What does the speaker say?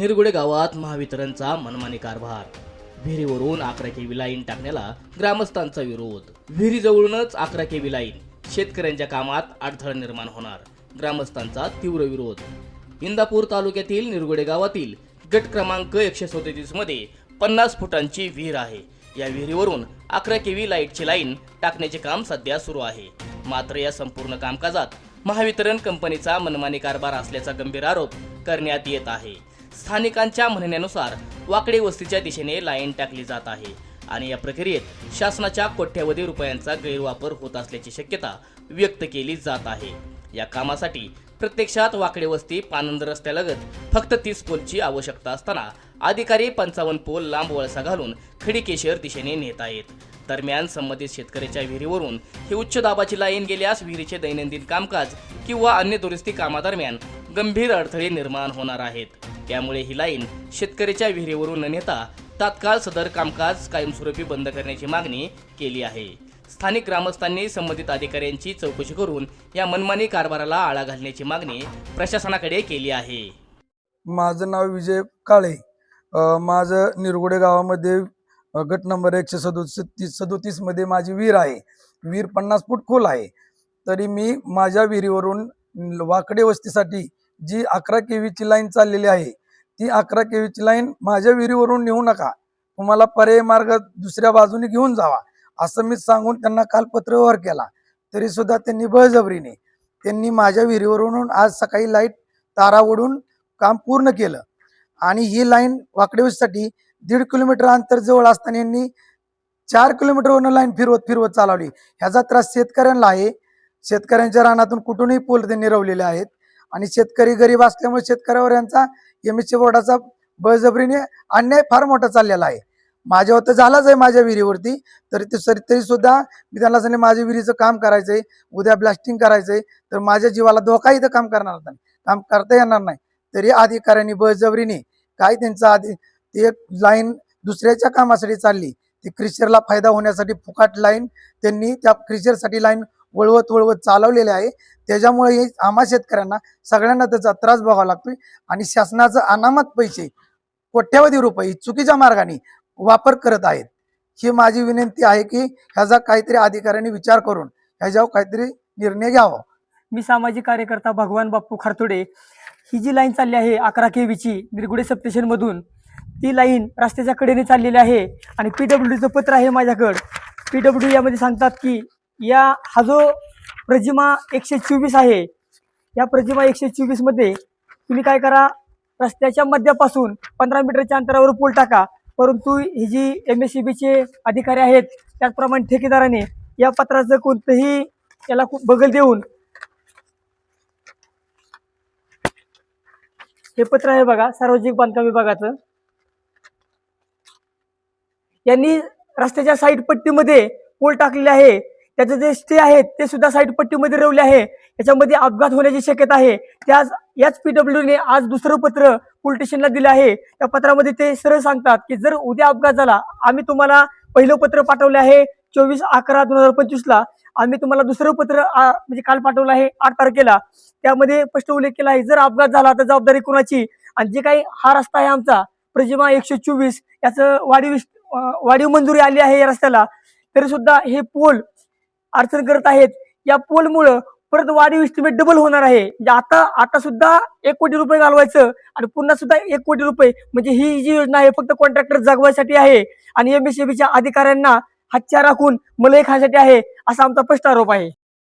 निरगुडे गावात महावितरणचा मनमानी कारभार। विहिरीवरून 11 केव्ही लाईन टाकण्याला ग्रामस्थांचा विरोध। विहिरीजवळूनच 11 केव्ही लाईन, शेतकऱ्यांच्या कामात अडथळा निर्माण होणार, ग्रामस्थांचा तीव्र विरोध। इंदापूर तालुक्यातील निरगुडे गावातील गट क्रमांक 137 मध्ये 50 फुटांची विहीर आहे। या विहिरीवरून 11 केव्ही लाईटची लाईन टाकण्याचे काम सध्या सुरू आहे। मात्र या संपूर्ण कामकाजात महावितरण कंपनीचा मनमानी कारभार असल्याचा गंभीर आरोप करण्यात येत आहे। स्थानिकांच्या म्हणण्यानुसार वाकडे वस्तीच्या दिशेने लाईन टाकली जात आहे आणि या प्रक्रियेत शासनाच्या कोट्यवधी रुपयांचा गैरवापर होत असल्याची शक्यता व्यक्त केली जात आहे। या कामासाठी प्रत्यक्षात वाकडे वस्ती पानंद रस्त्यालगत फक्त 30 पोलची आवश्यकता असताना अधिकारी 55 पोल लांब वळसा घालून खडीकेशर दिशेने नेत आहेत। दरम्यान संबंधित शेतकऱ्याच्या विहिरीवरून ही उच्च दाबाची लाईन गेल्यास विहिरीचे दैनंदिन कामकाज किंवा अन्य दुरुस्ती कामादरम्यान गंभीर अडथळे निर्माण होणार आहेत। त्यामुळे ही लाईन शेतकऱ्याच्या विहिरीवरून न नेता तात्काळ सदर कामकाज कायमस्वरूपी बंद करण्याची मागणी केली आहे। स्थानिक ग्रामस्थांनी संबंधित अधिकाऱ्यांची चौकशी करून या मनमानी कारभाराला आळा घालण्याची मागणी प्रशासनाकडे केली आहे। माझं नाव विजय काळे। माझं निरगुडे गावामध्ये गट नंबर 137 मध्ये माझी विहीर आहे। विहीर 50 फूट खोल आहे। तरी मी माझ्या विहिरीवरून वाकडे वस्तीसाठी जी 11 केव्हीची लाईन चाललेली आहे, ती 11 केव्हीची लाईन माझ्या विहिरीवरून नेऊ नका, तुम्हाला पर्याय मार्ग दुसऱ्या बाजूने घेऊन जावा, असं मी सांगून त्यांना काल पत्रव्यवहार केला। तरी सुद्धा त्यांनी बळजबरीने त्यांनी माझ्या विहिरीवरून आज सकाळी लाईट तारा ओढून काम पूर्ण केलं आणि ही लाईन वाकडे वस्तीसाठी 1.5 किलोमीटर अंतर जवळ असताना यांनी 4 किलोमीटरवरून लाईन फिरवत चालवली। ह्याचा त्रास शेतकऱ्यांना आहे। शेतकऱ्यांच्या रानातून कुठूनही पोल त्यांनी रवलेले आहेत आणि शेतकरी गरीब असल्यामुळे शेतकऱ्यावर यांचा MSC बोर्डाचा बळजबरीने अन्याय फार मोठा चाललेला आहे। माझ्यावर तर झालाच आहे माझ्या विहिरीवरती, तरी सुद्धा मी त्यांना सांगितले माझ्या विहिरीचं काम करायचंय, उद्या ब्लास्टिंग करायचंय, तर माझ्या जीवाला धोका इथं काम करणार नाही, काम करता येणार नाही। तरी अधिकाऱ्यांनी बळजबरीने काय त्यांचा ते लाईन दुसऱ्याच्या कामासाठी चालली, ती क्रिशरला फायदा होण्यासाठी फुकाट लाईन त्यांनी त्या क्रिशरसाठी लाईन वळवत चालवलेले आहे। त्याच्यामुळे आम्हा शेतकऱ्यांना सगळ्यांना त्याचा त्रास बघावा लागतोय आणि शासनाचं अनामत पैसे कोट्यवधी रुपये चुकीच्या मार्गाने वापर करत आहेत। ही माझी विनंती आहे की ह्याचा काहीतरी अधिकाऱ्यांनी विचार करून ह्याच्यावर काहीतरी निर्णय घ्यावा। मी सामाजिक कार्यकर्ता भगवान बाप्पू खारतोडे। ही जी लाईन चालली आहे 11 केव्हीची निरगुडे सबस्टेशन मधून, ती लाईन रस्त्याच्या कडेने चाललेली आहे आणि PWDचं पत्र आहे माझ्याकडं। PWD यामध्ये सांगतात की हा जो प्रजिमा 124 आहे, या प्रजिमा 124 मध्ये तुम्ही काय करा, रस्त्याच्या मध्यापासून 15 मीटरच्या अंतरावर पूल टाका। परंतु ही जी MSCBचे अधिकारी आहेत त्याचप्रमाणे ठेकेदाराने या पत्राचं कोणतंही याला बगल देऊन, हे पत्र आहे बघा सार्वजनिक बांधकाम विभागाचं, यांनी रस्त्याच्या साईड पट्टीमध्ये पोल टाकलेले आहे, त्याचे जे स्टे आहेत ते सुद्धा साईड पट्टीमध्ये रवले आहे। याच्यामध्ये अपघात होण्याची शक्यता आहे। याच PWDने आज दुसरं पत्र पोलीस स्टेशनला दिलं आहे। त्या पत्रामध्ये ते सरळ सांगतात की जर उद्या अपघात झाला, आम्ही पहिलं पत्र पाठवले आहे 24/11/2025 ला, आम्ही तुम्हाला दुसरं पत्र म्हणजे काल पाठवलं आहे 8 तारखेला। त्यामध्ये स्पष्ट उल्लेख केला आहे जर अपघात झाला तर जबाबदारी कोणाची, आणि जे काही हा रस्ता आहे आमचा प्रजिमा 124 याचं वाढीव मंजुरी आली आहे या रस्त्याला, तरी सुद्धा हे पोल अडचण करत आहेत। या पोलमुळं परत वाढीव एस्टिमेट डबल होणार आहे। म्हणजे आता सुद्धा 1 कोटी रुपये घालवायचं आणि पुन्हा सुद्धा 1 कोटी रुपये, म्हणजे ही जी योजना आहे फक्त कॉन्ट्रॅक्टर जगवायसाठी आहे आणि MSCBच्या अधिकाऱ्यांना हातच्या राखून मलई खाण्यासाठी आहे, असा आमचा स्पष्ट आरोप आहे।